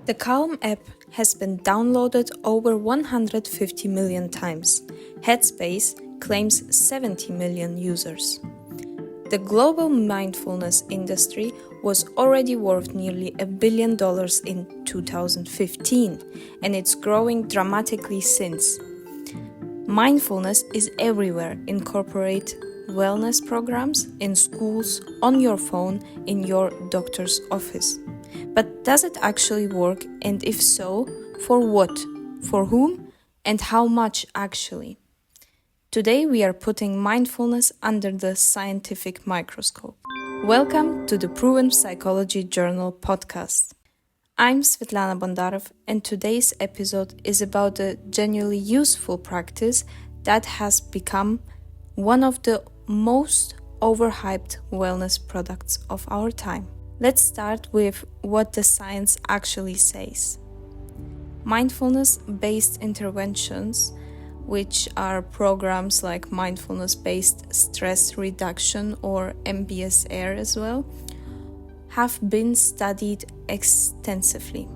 The Calm app has been downloaded over 150 million times. Headspace claims 70 million users. The global mindfulness industry was already worth nearly $1 billion in 2015, and it's growing dramatically since. Mindfulness is everywhere. Incorporate wellness programs in schools, on your phone, in your doctor's office. But does it actually work? And if so, for what? For whom? And how much actually? Today we are putting mindfulness under the scientific microscope. Welcome to the Proven Psychology Journal podcast. I'm Svetlana Bondarev, and today's episode is about a genuinely useful practice that has become one of the most overhyped wellness products of our time. Let's start with what the science actually says. Mindfulness-based interventions, which are programs like mindfulness-based stress reduction or MBSR as well, have been studied extensively.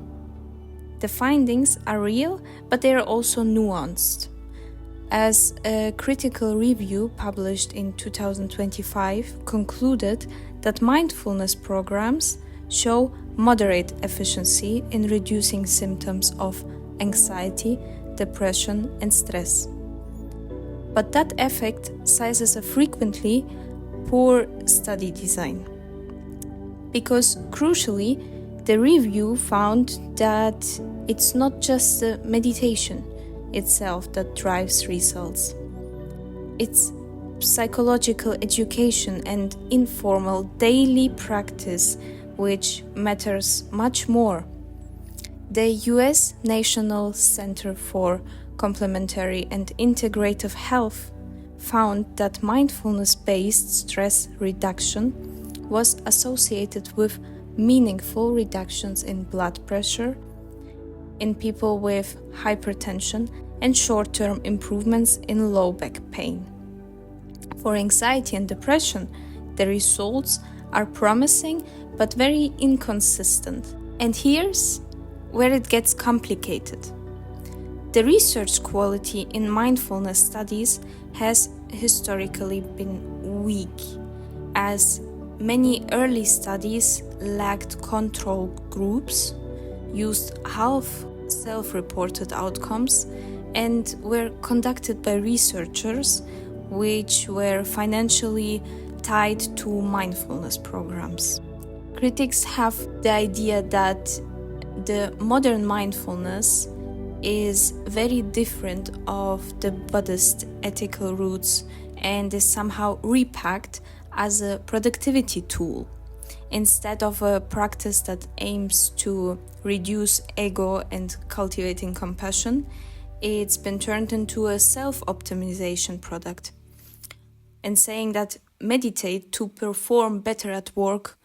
The findings are real, but they are also nuanced. As a critical review published in 2025 concluded that mindfulness programs show moderate efficiency in reducing symptoms of anxiety, depression, and stress. But that effect cites a frequently poor study design. Because crucially, the review found that it's not just the meditation itself that drives results. It's psychological education and informal daily practice which matters much more. The US National Center for Complementary and Integrative Health found that mindfulness-based stress reduction was associated with meaningful reductions in blood pressure in people with hypertension and short-term improvements in low back pain. For anxiety and depression, the results are promising but very inconsistent. And here's where it gets complicated. The research quality in mindfulness studies has historically been weak, as many early studies lacked control groups, used half self-reported outcomes, and were conducted by researchers which were financially tied to mindfulness programs. Critics have the idea that the modern mindfulness is very different of the Buddhist ethical roots and is somehow repacked as a productivity tool instead of a practice that aims to reduce ego and cultivating compassion. It's been turned into a self-optimization product. And saying that meditate to perform better at work,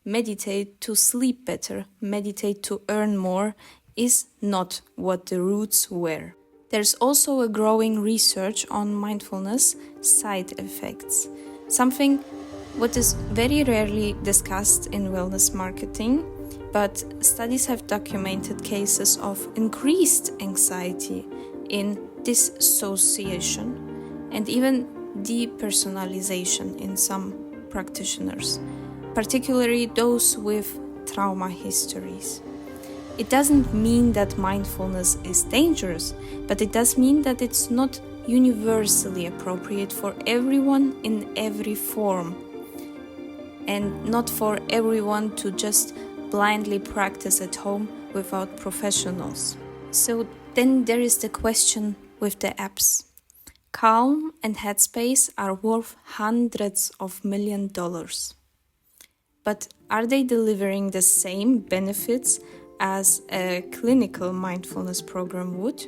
meditate to sleep better, meditate to earn more is not what the roots were. There's also a growing research on mindfulness side effects, something what is very rarely discussed in wellness marketing, but studies have documented cases of increased anxiety in dissociation and even depersonalization in some practitioners, particularly those with trauma histories. It doesn't mean that mindfulness is dangerous, but it does mean that it's not universally appropriate for everyone in every form, and not for everyone to just blindly practice at home without professionals. So then there is the question with the apps. Calm and Headspace are worth hundreds of $millions. But are they delivering the same benefits as a clinical mindfulness program would?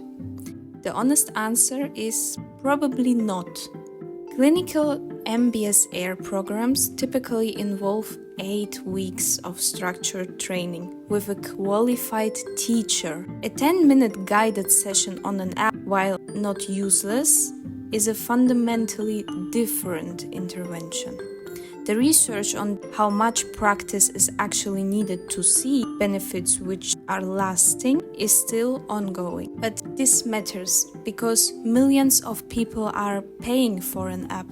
The honest answer is probably not. Clinical MBSR programs typically involve 8 weeks of structured training with a qualified teacher. A 10-minute guided session on an app, while not useless, is a fundamentally different intervention. The research on how much practice is actually needed to see benefits which are lasting is still ongoing. But this matters because millions of people are paying for an app,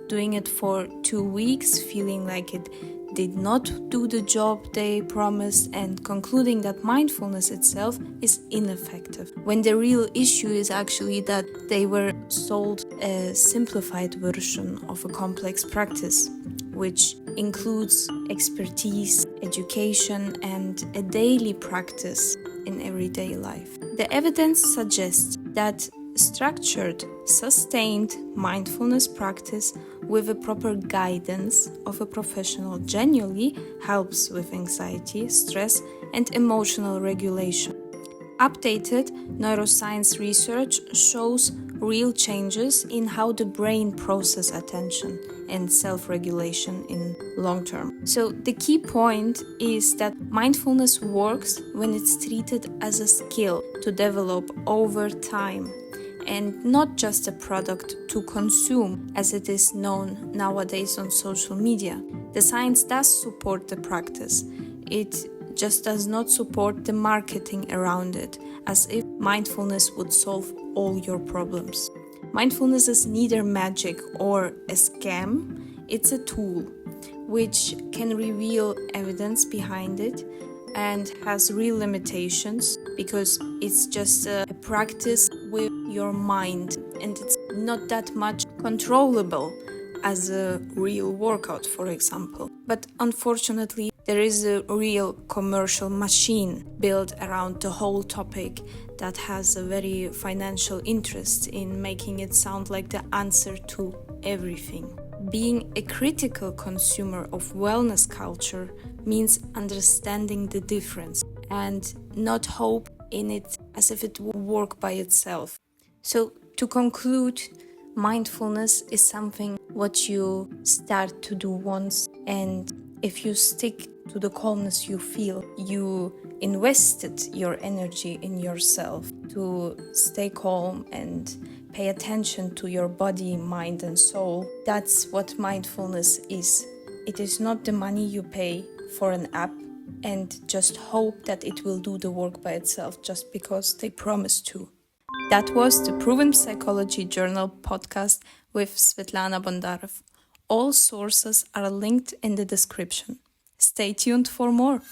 doing it for 2 weeks, feeling like it did not do the job they promised, and concluding that mindfulness itself is ineffective, when the real issue is actually that they were sold a simplified version of a complex practice, which includes expertise, education, and a daily practice in everyday life. The evidence suggests that structured, sustained mindfulness practice with a proper guidance of a professional genuinely helps with anxiety, stress, and emotional regulation. Updated neuroscience research shows real changes in how the brain processes attention and self-regulation in long term. So the key point is that mindfulness works when it's treated as a skill to develop over time and not just a product to consume as it is known nowadays on social media. The science does support the practice. It just does not support the marketing around it, as if mindfulness would solve all your problems. Mindfulness is neither magic or a scam, it's a tool which can reveal evidence behind it and has real limitations because it's just a practice with your mind and it's not that much controllable as a real workout, for example. But unfortunately, there is a real commercial machine built around the whole topic that has a very financial interest in making it sound like the answer to everything. Being a critical consumer of wellness culture means understanding the difference and not hope in it as if it will work by itself. So to conclude, mindfulness is something what you start to do once, and if you stick to the calmness you feel, you invested your energy in yourself to stay calm and pay attention to your body, mind and soul. That's what mindfulness is. It is not the money you pay for an app and just hope that it will do the work by itself just because they promise to. That was the Proven Psychology Journal podcast with Svetlana Bondarev. All sources are linked in the description. Stay tuned for more.